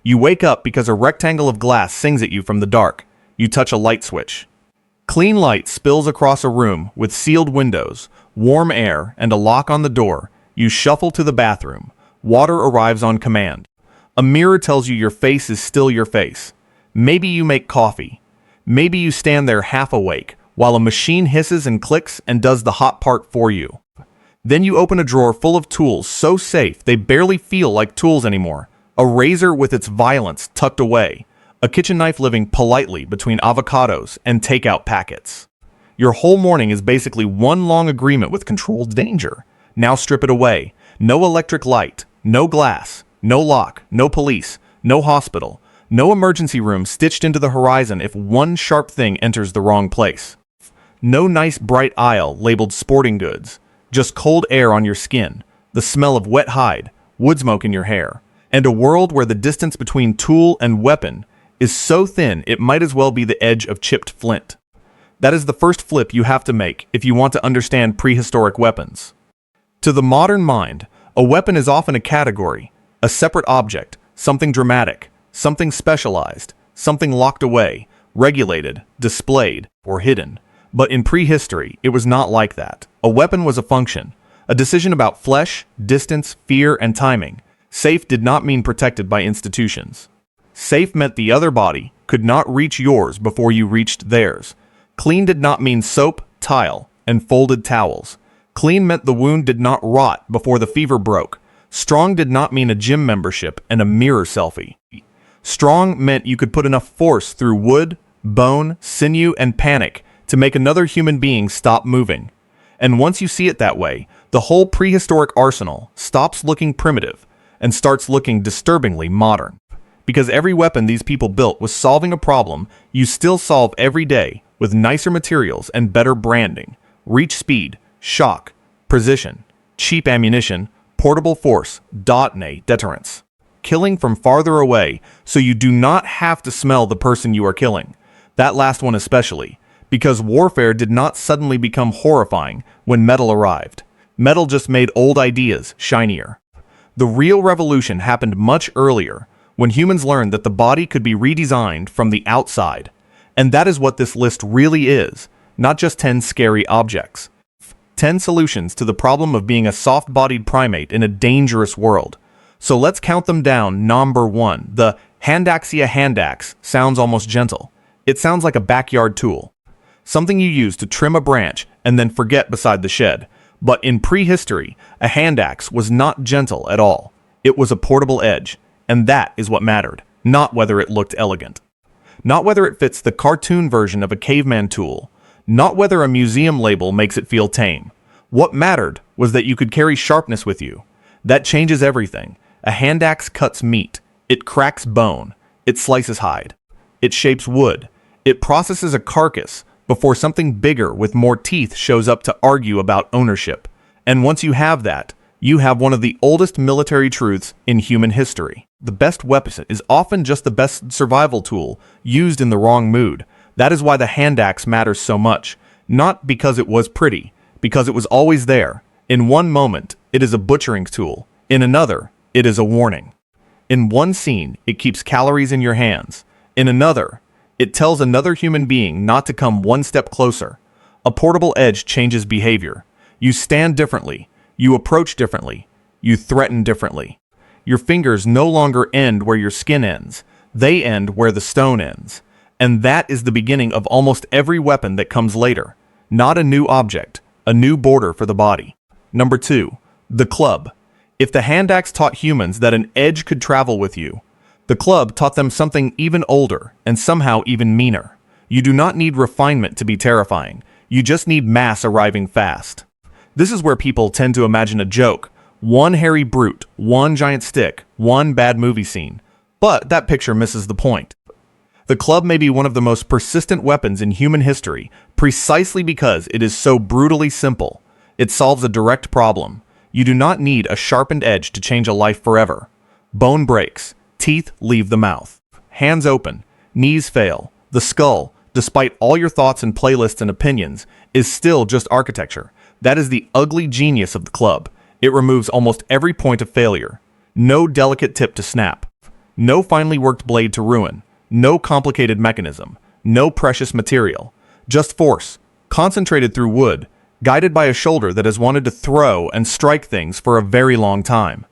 You wake up because a rectangle of glass sings at you from the dark. You touch a light switch. Clean light spills across a room with sealed windows, warm air, and a lock on the door. You shuffle to the bathroom. Water arrives on command. A mirror tells you your face is still your face. Maybe you make coffee. Maybe you stand there half awake while a machine hisses and clicks and does the hot part for you. Then you open a drawer full of tools so safe they barely feel like tools anymore. A razor with its violence tucked away. A kitchen knife living politely between avocados and takeout packets. Your whole morning is basically one long agreement with controlled danger. Now strip it away. No electric light, no glass, no lock, no police, no hospital, no emergency room stitched into the horizon if one sharp thing enters the wrong place. No nice bright aisle labeled sporting goods. Just cold air on your skin, the smell of wet hide, wood smoke in your hair, and a world where the distance between tool and weapon is so thin it might as well be the edge of chipped flint. That is the first flip you have to make if you want to understand prehistoric weapons. To the modern mind, a weapon is often a category, a separate object, something dramatic, something specialized, something locked away, regulated, displayed, or hidden. But in prehistory, it was not like that. A weapon was a function, a decision about flesh, distance, fear, and timing. Safe did not mean protected by institutions. Safe meant the other body could not reach yours before you reached theirs. Clean did not mean soap, tile, and folded towels. Clean meant the wound did not rot before the fever broke. Strong did not mean a gym membership and a mirror selfie. Strong meant you could put enough force through wood, bone, sinew, and panic to make another human being stop moving. And once you see it that way, the whole prehistoric arsenal stops looking primitive and starts looking disturbingly modern. Because every weapon these people built was solving a problem you still solve every day with nicer materials and better branding, reach speed, shock, precision, cheap ammunition, portable force, deterrence. Killing from farther away so you do not have to smell the person you are killing. That last one especially, because warfare did not suddenly become horrifying when metal arrived. Metal just made old ideas shinier. The real revolution happened much earlier, when humans learned that the body could be redesigned from the outside. And that is what this list really is, not just 10 scary objects. 10 solutions to the problem of being a soft-bodied primate in a dangerous world. So let's count them down. Number 1. The Handaxe sounds almost gentle. It sounds like a backyard tool. Something you use to trim a branch and then forget beside the shed. But in prehistory, a handaxe was not gentle at all. It was a portable edge, and that is what mattered, not whether it looked elegant. Not whether it fits the cartoon version of a caveman tool. Not whether a museum label makes it feel tame. What mattered was that you could carry sharpness with you. That changes everything. A handaxe cuts meat. It cracks bone. It slices hide. It shapes wood. It processes a carcass before something bigger with more teeth shows up to argue about ownership. And once you have that, you have one of the oldest military truths in human history. The best weapon is often just the best survival tool used in the wrong mood. That is why the handaxe matters so much. Not because it was pretty, because it was always there. In one moment, it is a butchering tool. In another, it is a warning. In one scene, it keeps calories in your hands. In another, it tells another human being not to come one step closer. A portable edge changes behavior. You stand differently. You approach differently. You threaten differently. Your fingers no longer end where your skin ends. They end where the stone ends. And that is the beginning of almost every weapon that comes later. Not a new object, a new border for the body. Number 2, the club. If the handaxe taught humans that an edge could travel with you, the club taught them something even older and somehow even meaner. You do not need refinement to be terrifying. You just need mass arriving fast. This is where people tend to imagine a joke. One hairy brute, one giant stick, one bad movie scene. But that picture misses the point. The club may be one of the most persistent weapons in human history precisely because it is so brutally simple. It solves a direct problem. You do not need a sharpened edge to change a life forever. Bone breaks. Teeth leave the mouth. Hands open. Knees fail. The skull, despite all your thoughts and playlists and opinions, is still just architecture. That is the ugly genius of the club. It removes almost every point of failure. No delicate tip to snap. No finely worked blade to ruin. No complicated mechanism. No precious material. Just force, concentrated through wood, guided by a shoulder that has wanted to throw and strike things for a very long time.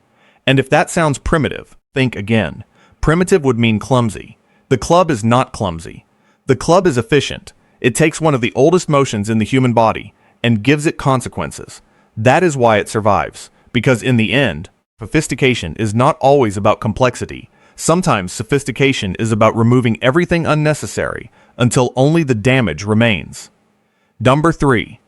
And if that sounds primitive, think again. Primitive would mean clumsy. The club is not clumsy. The club is efficient. It takes one of the oldest motions in the human body and gives it consequences. That is why it survives, because in the end, sophistication is not always about complexity. Sometimes sophistication is about removing everything unnecessary until only the damage remains. Number 3.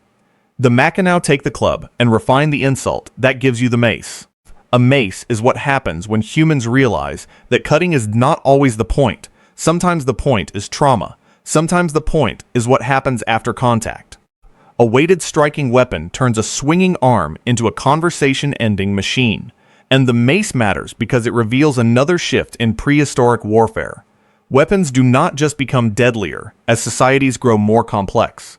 The Mackinaw take the club and refine the insult. That gives you the mace. A mace is what happens when humans realize that cutting is not always the point. Sometimes the point is trauma. Sometimes the point is what happens after contact. A weighted striking weapon turns a swinging arm into a conversation-ending machine. And the mace matters because it reveals another shift in prehistoric warfare. Weapons do not just become deadlier as societies grow more complex.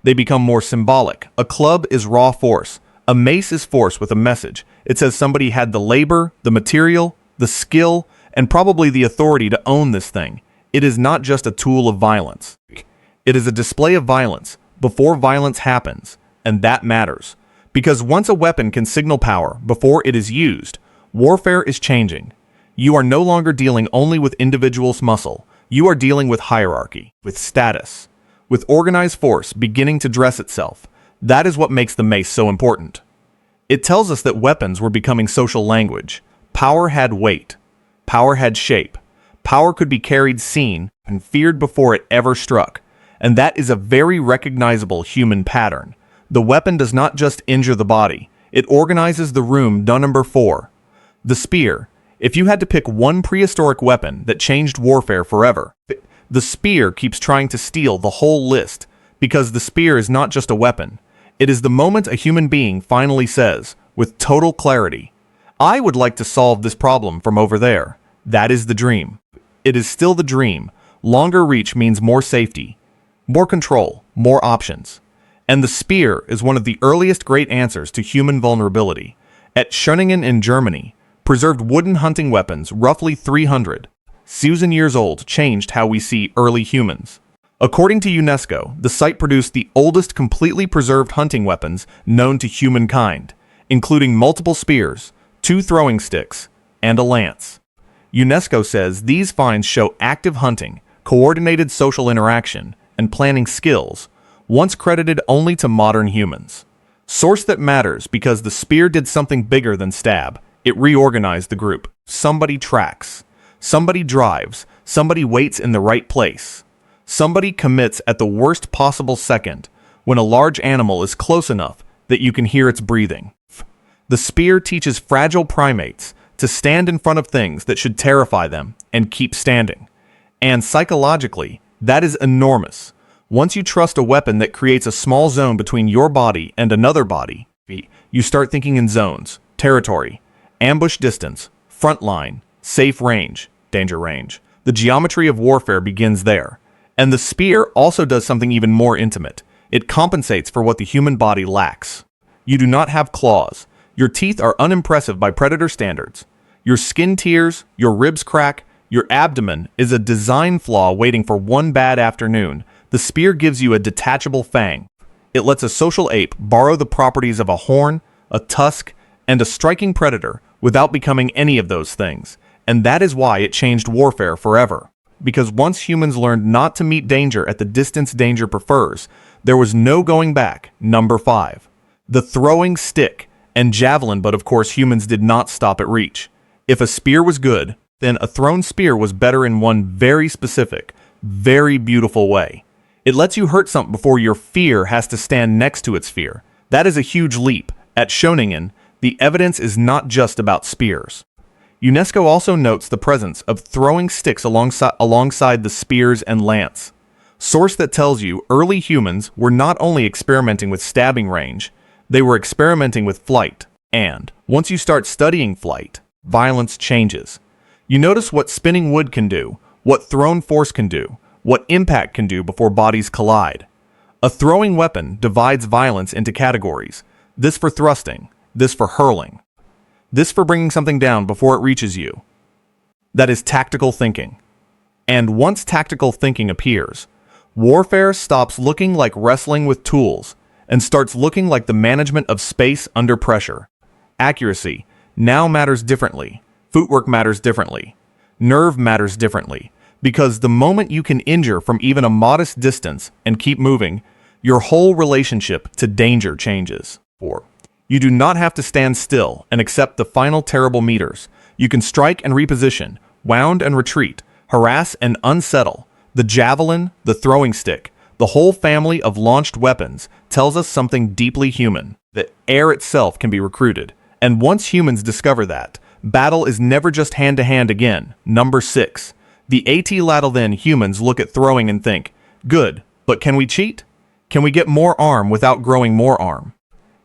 They become more symbolic. A club is raw force. A mace is force with a message. It says somebody had the labor, the material, the skill, and probably the authority to own this thing. It is not just a tool of violence. It is a display of violence before violence happens, and that matters. Because once a weapon can signal power before it is used, warfare is changing. You are no longer dealing only with individuals' muscle. You are dealing with hierarchy, with status, with organized force beginning to dress itself. That is what makes the mace so important. It tells us that weapons were becoming social language. Power had weight. Power had shape. Power could be carried, seen, and feared before it ever struck. And that is a very recognizable human pattern. The weapon does not just injure the body, it organizes the room. Number 4. The spear. If you had to pick one prehistoric weapon that changed warfare forever, the spear keeps trying to steal the whole list, because the spear is not just a weapon. It is the moment a human being finally says, with total clarity, I would like to solve this problem from over there. That is the dream. It is still the dream. Longer reach means more safety, more control, more options. And the spear is one of the earliest great answers to human vulnerability. At Schöningen in Germany, preserved wooden hunting weapons, roughly 300,000 years old, changed how we see early humans. According to UNESCO, the site produced the oldest completely preserved hunting weapons known to humankind, including multiple spears, 2 throwing sticks, and a lance. UNESCO says these finds show active hunting, coordinated social interaction, and planning skills, once credited only to modern humans. Source that matters because the spear did something bigger than stab. It reorganized the group. Somebody tracks. Somebody drives. Somebody waits in the right place. Somebody commits at the worst possible second when a large animal is close enough that you can hear its breathing. The spear teaches fragile primates to stand in front of things that should terrify them and keep standing. And psychologically, that is enormous. Once you trust a weapon that creates a small zone between your body and another body, you start thinking in zones, territory, ambush distance, front line, safe range, danger range. The geometry of warfare begins there. And the spear also does something even more intimate. It compensates for what the human body lacks. You do not have claws. Your teeth are unimpressive by predator standards. Your skin tears, your ribs crack, your abdomen is a design flaw waiting for one bad afternoon. The spear gives you a detachable fang. It lets a social ape borrow the properties of a horn, a tusk, and a striking predator without becoming any of those things. And that is why it changed warfare forever. Because once humans learned not to meet danger at the distance danger prefers, there was no going back. Number 5. The throwing stick and javelin, but of course humans did not stop at reach. If a spear was good, then a thrown spear was better in one very specific, very beautiful way. It lets you hurt something before your fear has to stand next to its fear. That is a huge leap. At Schöningen, the evidence is not just about spears. UNESCO also notes the presence of throwing sticks alongside the spears and lance. Source that tells you early humans were not only experimenting with stabbing range, they were experimenting with flight. And once you start studying flight, violence changes. You notice what spinning wood can do, what thrown force can do, what impact can do before bodies collide. A throwing weapon divides violence into categories. This for thrusting, this for hurling, this for bringing something down before it reaches you. That is tactical thinking. And once tactical thinking appears, warfare stops looking like wrestling with tools and starts looking like the management of space under pressure. Accuracy now matters differently. Footwork matters differently. Nerve matters differently. Because the moment you can injure from even a modest distance and keep moving, your whole relationship to danger changes. 4. You do not have to stand still and accept the final terrible meters. You can strike and reposition, wound and retreat, harass and unsettle. The javelin, the throwing stick, the whole family of launched weapons tells us something deeply human, that air itself can be recruited. And once humans discover that, battle is never just hand-to-hand again. Number 6. The Atlatl then humans look at throwing and think, good, but can we cheat? Can we get more arm without growing more arm?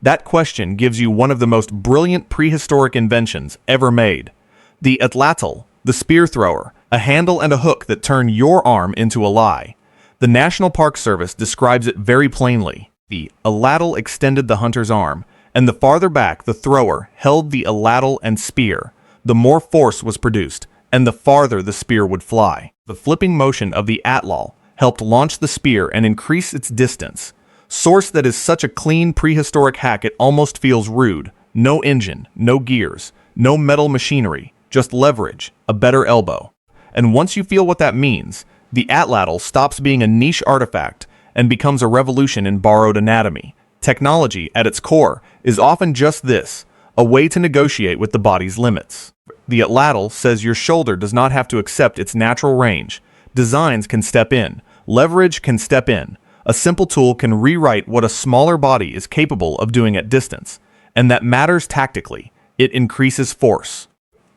That question gives you one of the most brilliant prehistoric inventions ever made. The Atlatl, the spear thrower, a handle and a hook that turn your arm into a lie. The National Park Service describes it very plainly. The Atlatl extended the hunter's arm, and the farther back the thrower held the Atlatl and spear, the more force was produced, and the farther the spear would fly. The flipping motion of the Atlatl helped launch the spear and increase its distance. Source that is such a clean prehistoric hack it almost feels rude. No engine, no gears, no metal machinery, just leverage, a better elbow. And once you feel what that means, the Atlatl stops being a niche artifact and becomes a revolution in borrowed anatomy. Technology, at its core, is often just this, a way to negotiate with the body's limits. The Atlatl says your shoulder does not have to accept its natural range. Designs can step in. Leverage can step in. A simple tool can rewrite what a smaller body is capable of doing at distance. And that matters tactically. It increases force.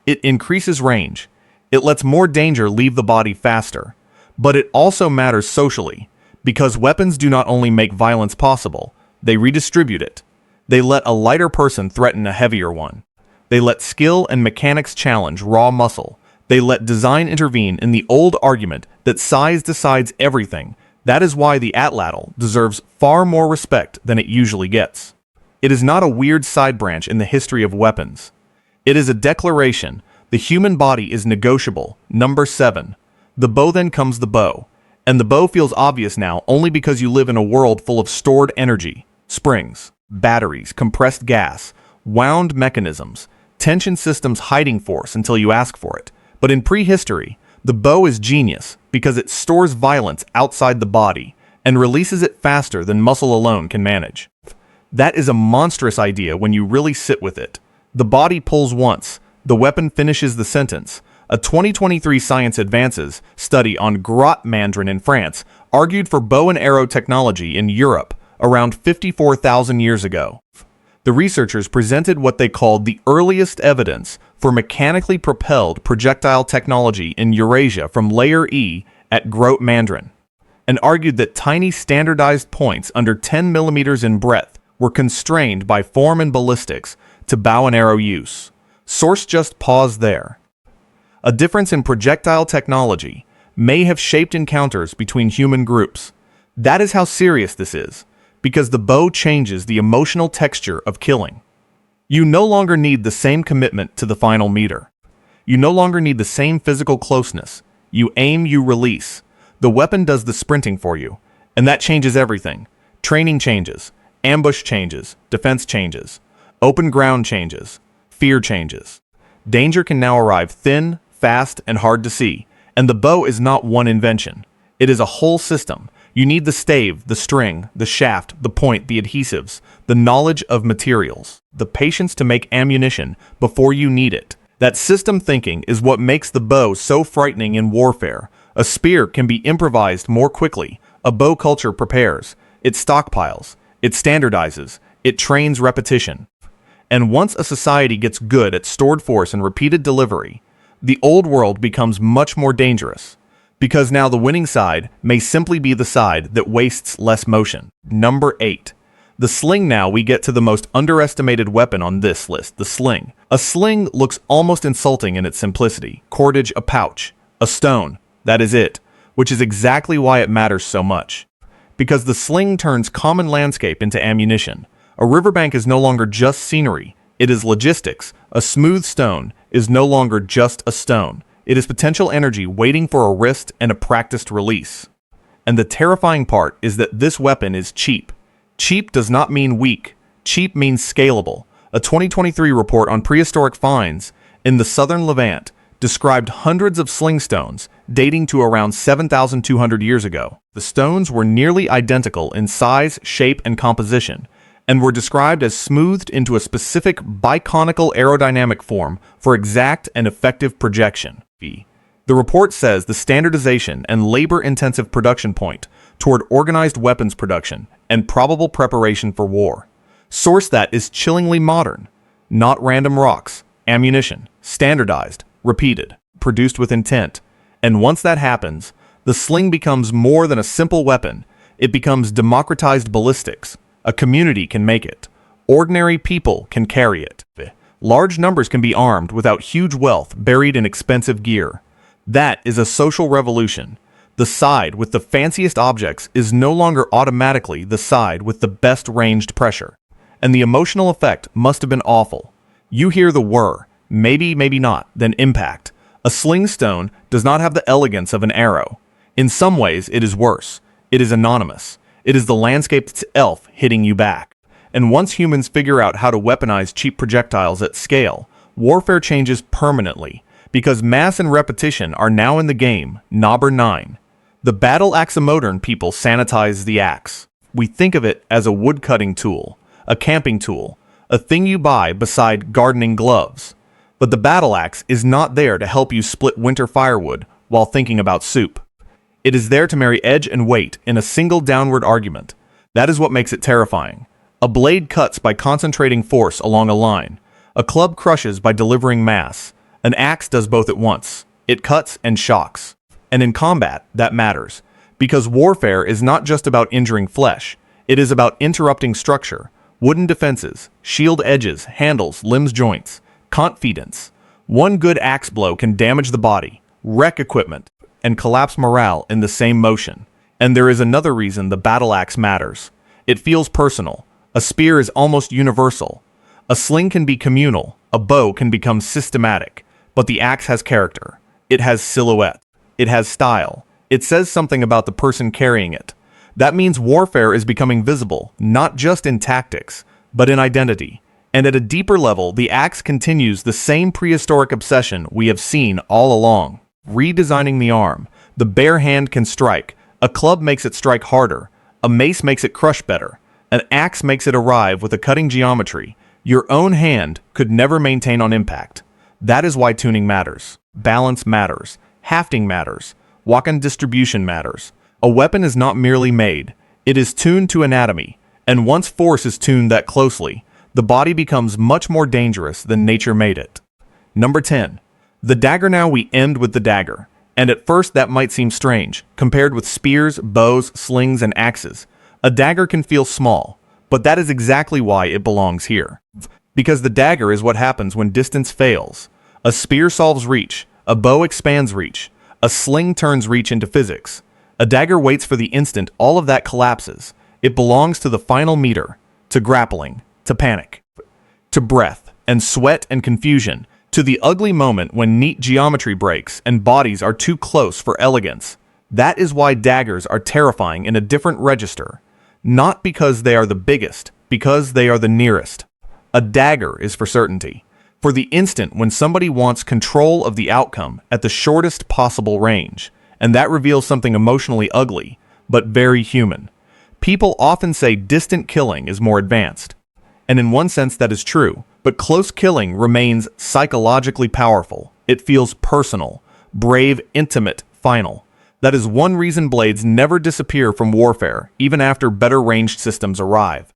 It increases range. It lets more danger leave the body faster. But it also matters socially, because weapons do not only make violence possible, they redistribute it. They let a lighter person threaten a heavier one. They let skill and mechanics challenge raw muscle. They let design intervene in the old argument that size decides everything. That is why the Atlatl deserves far more respect than it usually gets. It is not a weird side branch in the history of weapons. It is a declaration. The human body is negotiable. Number 7. The bow. Then comes the bow. And the bow feels obvious now only because you live in a world full of stored energy. Springs, batteries, compressed gas, wound mechanisms, tension systems hiding force until you ask for it. But in prehistory, the bow is genius because it stores violence outside the body and releases it faster than muscle alone can manage. That is a monstrous idea when you really sit with it. The body pulls once, the weapon finishes the sentence. A 2023 Science Advances study on Grot Mandrin in France argued for bow and arrow technology in Europe around 54,000 years ago. The researchers presented what they called the earliest evidence for mechanically propelled projectile technology in Eurasia from Layer E at Grot Mandrin, and argued that tiny standardized points under 10 millimeters in breadth were constrained by form and ballistics to bow and arrow use. Source just pause there. A difference in projectile technology may have shaped encounters between human groups. That is how serious this is, because the bow changes the emotional texture of killing. You no longer need the same commitment to the final meter. You no longer need the same physical closeness. You aim, you release. The weapon does the sprinting for you, and that changes everything. Training changes, ambush changes, defense changes, open ground changes, fear changes. Danger can now arrive thin, fast, and hard to see, and the bow is not one invention. It is a whole system. You need the stave, the string, the shaft, the point, the adhesives, the knowledge of materials, the patience to make ammunition before you need it. That system thinking is what makes the bow so frightening in warfare. A spear can be improvised more quickly. A bow culture prepares. It stockpiles. It standardizes. It trains repetition. And once a society gets good at stored force and repeated delivery, the old world becomes much more dangerous, because now the winning side may simply be the side that wastes less motion. Number 8. The sling. Now we get to the most underestimated weapon on this list, the sling. A sling looks almost insulting in its simplicity. Cordage, a pouch, a stone, that is it, which is exactly why it matters so much. Because the sling turns common landscape into ammunition. A riverbank is no longer just scenery, it is logistics. A smooth stone is no longer just a stone, It is potential energy waiting for a wrist and a practiced release. And the terrifying part is that this weapon is cheap. Cheap does not mean weak. Cheap means scalable. A 2023 report on prehistoric finds in the southern Levant described hundreds of sling stones dating to around 7,200 years ago. The stones were nearly identical in size, shape, and composition, and were described as smoothed into a specific biconical aerodynamic form for exact and effective projection. The report says the standardization and labor-intensive production point toward organized weapons production and probable preparation for war. Source that is chillingly modern, not random rocks, ammunition, standardized, repeated, produced with intent. And once that happens, the sling becomes more than a simple weapon. It becomes democratized ballistics. A community can make it. Ordinary people can carry it. Large numbers can be armed without huge wealth buried in expensive gear. That is a social revolution. The side with the fanciest objects is no longer automatically the side with the best ranged pressure. And the emotional effect must have been awful. You hear the whir, maybe, maybe not, then impact. A sling stone does not have the elegance of an arrow. In some ways, it is worse. It is anonymous. It is the landscape's elf hitting you back. And once humans figure out how to weaponize cheap projectiles at scale, warfare changes permanently, because mass and repetition are now in the game. Number 9. The battle axe. Modern people sanitize the axe. We think of it as a wood-cutting tool, a camping tool, a thing you buy beside gardening gloves. But the battle axe is not there to help you split winter firewood while thinking about soup. It is there to marry edge and weight in a single downward argument. That is what makes it terrifying. A blade cuts by concentrating force along a line. A club crushes by delivering mass. An axe does both at once. It cuts and shocks. And in combat, that matters. Because warfare is not just about injuring flesh. It is about interrupting structure. Wooden defenses, shield edges, handles, limbs, joints. Confidence. One good axe blow can damage the body, wreck equipment, and collapse morale in the same motion. And there is another reason the battle axe matters. It feels personal. A spear is almost universal. A sling can be communal. A bow can become systematic. But the axe has character. It has silhouette. It has style. It says something about the person carrying it. That means warfare is becoming visible, not just in tactics, but in identity. And at a deeper level, the axe continues the same prehistoric obsession we have seen all along. Redesigning the arm. The bare hand can strike. A club makes it strike harder. A mace makes it crush better. An axe makes it arrive with a cutting geometry your own hand could never maintain on impact. That is why tuning matters. Balance matters. Hafting matters. Weapon distribution matters. A weapon is not merely made. It is tuned to anatomy. And once force is tuned that closely, the body becomes much more dangerous than nature made it. Number 10. The dagger. Now we end with the dagger. And at first that might seem strange. Compared with spears, bows, slings, and axes, a dagger can feel small. But that is exactly why it belongs here. Because the dagger is what happens when distance fails. A spear solves reach. A bow expands reach. A sling turns reach into physics. A dagger waits for the instant all of that collapses. It belongs to the final meter, to grappling, to panic, to breath and sweat and confusion, to the ugly moment when neat geometry breaks and bodies are too close for elegance. That is why daggers are terrifying in a different register. Not because they are the biggest, because they are the nearest. A dagger is for certainty, for the instant when somebody wants control of the outcome at the shortest possible range, and that reveals something emotionally ugly, but very human. People often say distant killing is more advanced, and in one sense that is true, but close killing remains psychologically powerful. It feels personal, brave, intimate, final. That is one reason blades never disappear from warfare, even after better ranged systems arrive.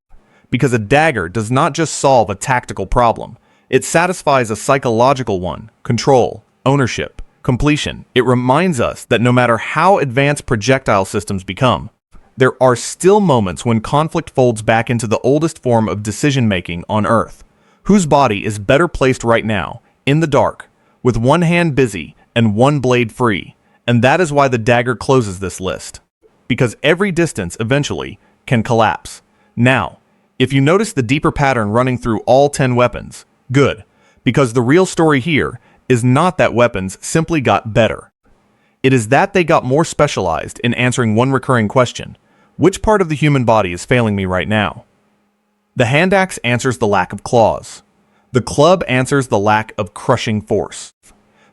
Because a dagger does not just solve a tactical problem, it satisfies a psychological one: control, ownership, completion. It reminds us that no matter how advanced projectile systems become, there are still moments when conflict folds back into the oldest form of decision-making on Earth. Whose body is better placed right now, in the dark, with one hand busy and one blade free? And that is why the dagger closes this list. Because every distance eventually can collapse. Now, if you notice the deeper pattern running through all 10 weapons, good. Because the real story here is not that weapons simply got better. It is that they got more specialized in answering one recurring question: which part of the human body is failing me right now? The Handaxe answers the lack of claws. The club answers the lack of crushing force.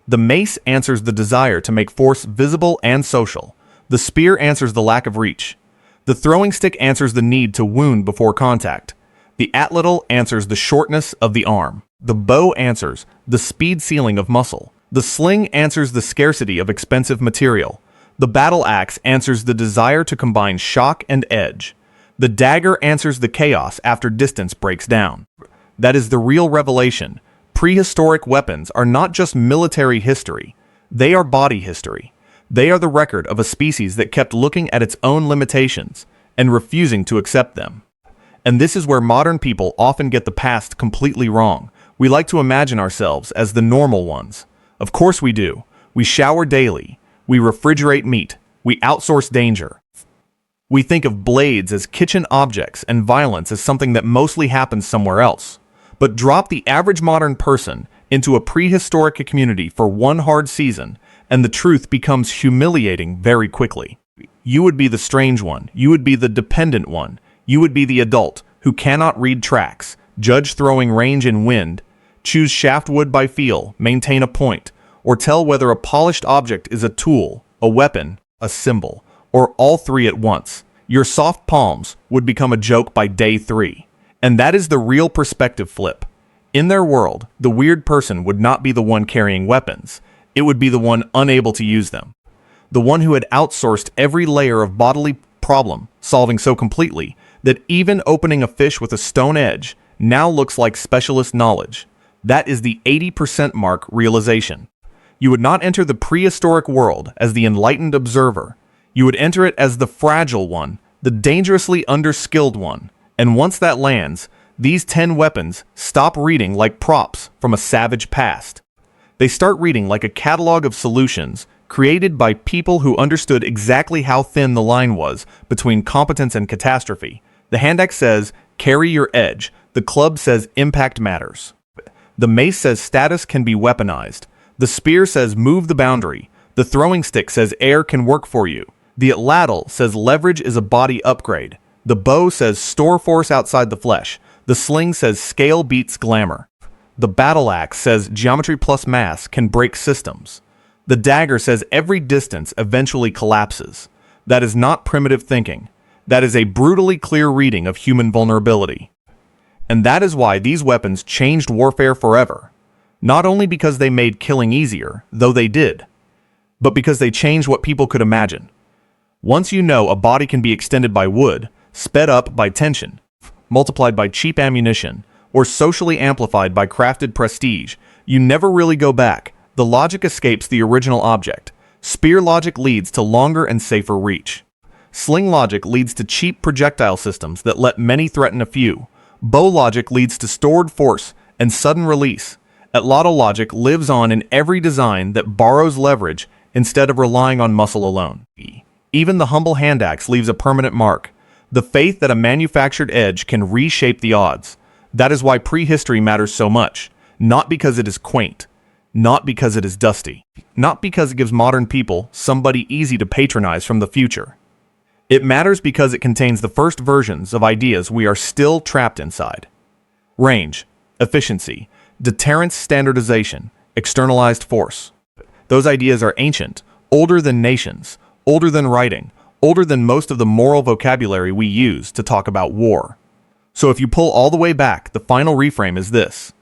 The mace answers the desire to make force visible and social. The spear answers the lack of reach. The throwing stick answers the need to wound before contact. The Atlatl answers the shortness of the arm. The bow answers the speed ceiling of muscle. The sling answers the scarcity of expensive material. The battle axe answers the desire to combine shock and edge. The dagger answers the chaos after distance breaks down. That is the real revelation. Prehistoric weapons are not just military history. They are body history. They are the record of a species that kept looking at its own limitations and refusing to accept them. And this is where modern people often get the past completely wrong. We like to imagine ourselves as the normal ones. Of course we do. We shower daily. We refrigerate meat. We outsource danger. We think of blades as kitchen objects and violence as something that mostly happens somewhere else. But drop the average modern person into a prehistoric community for one hard season, and the truth becomes humiliating very quickly. You would be the strange one. You would be the dependent one. You would be the adult who cannot read tracks, judge throwing range and wind, choose shaft wood by feel, maintain a point, or tell whether a polished object is a tool, a weapon, a symbol, or all three at once. Your soft palms would become a joke by day 3. And that is the real perspective flip. In their world, the weird person would not be the one carrying weapons. It would be the one unable to use them. The one who had outsourced every layer of bodily problem solving so completely that even opening a fish with a stone edge now looks like specialist knowledge. That is the 80% mark realization. You would not enter the prehistoric world as the enlightened observer. You would enter it as the fragile one, the dangerously underskilled one. And once that lands, these 10 weapons stop reading like props from a savage past. They start reading like a catalog of solutions created by people who understood exactly how thin the line was between competence and catastrophe. The Handaxe says, carry your edge. The club says, impact matters. The mace says, status can be weaponized. The spear says, move the boundary. The throwing stick says, air can work for you. The Atlatl says, leverage is a body upgrade. The bow says, store force outside the flesh. The sling says, scale beats glamour. The battle axe says, geometry plus mass can break systems. The dagger says, every distance eventually collapses. That is not primitive thinking. That is a brutally clear reading of human vulnerability. And that is why these weapons changed warfare forever. Not only because they made killing easier, though they did, but because they changed what people could imagine. Once you know a body can be extended by wood, sped up by tension, multiplied by cheap ammunition, or socially amplified by crafted prestige, you never really go back. The logic escapes the original object. Spear logic leads to longer and safer reach. Sling logic leads to cheap projectile systems that let many threaten a few. Bow logic leads to stored force and sudden release. Atlatl logic lives on in every design that borrows leverage instead of relying on muscle alone. Even the humble Handaxe leaves a permanent mark. The faith that a manufactured edge can reshape the odds. That is why prehistory matters so much. Not because it is quaint. Not because it is dusty. Not because it gives modern people somebody easy to patronize from the future. It matters because it contains the first versions of ideas we are still trapped inside. Range, efficiency, deterrence standardization, externalized force. Those ideas are ancient, older than nations, older than writing, older than most of the moral vocabulary we use to talk about war. So if you pull all the way back, the final reframe is this.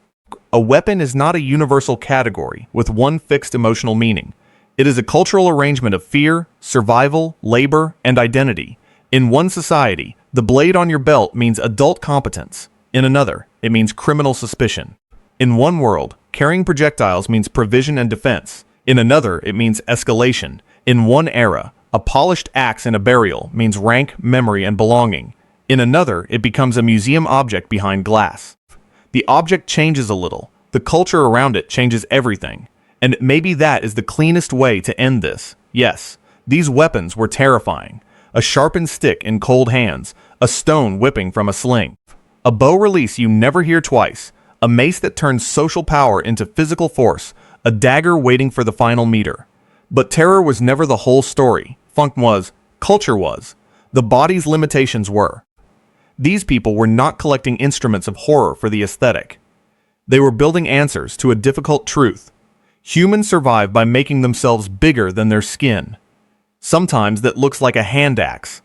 A weapon is not a universal category with one fixed emotional meaning. It is a cultural arrangement of fear, survival, labor, and identity. In one society, the blade on your belt means adult competence. In another, it means criminal suspicion. In one world, carrying projectiles means provision and defense. In another, it means escalation. In one era, a polished axe in a burial means rank, memory, and belonging. In another, it becomes a museum object behind glass. The object changes a little. The culture around it changes everything. And maybe that is the cleanest way to end this. Yes, these weapons were terrifying. A sharpened stick in cold hands, a stone whipping from a sling. A bow release you never hear twice, a mace that turns social power into physical force, a dagger waiting for the final meter. But terror was never the whole story. Funk was, culture was, the body's limitations were. These people were not collecting instruments of horror for the aesthetic. They were building answers to a difficult truth. Humans survive by making themselves bigger than their skin. Sometimes that looks like a handaxe,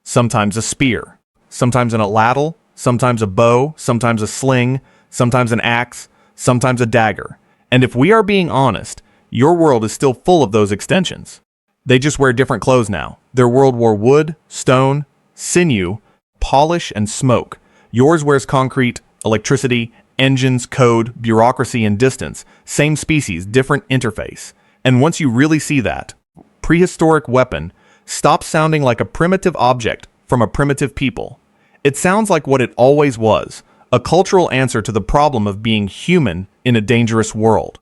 sometimes a spear, sometimes an atlatl, sometimes a bow, sometimes a sling, sometimes an axe, sometimes a dagger. And if we are being honest, your world is still full of those extensions. They just wear different clothes now. Their world wore wood, stone, sinew, polish, and smoke. Yours wears concrete, electricity, engines, code, bureaucracy, and distance. Same species, different interface. And once you really see that, prehistoric weapon stops sounding like a primitive object from a primitive people. It sounds like what it always was, a cultural answer to the problem of being human in a dangerous world.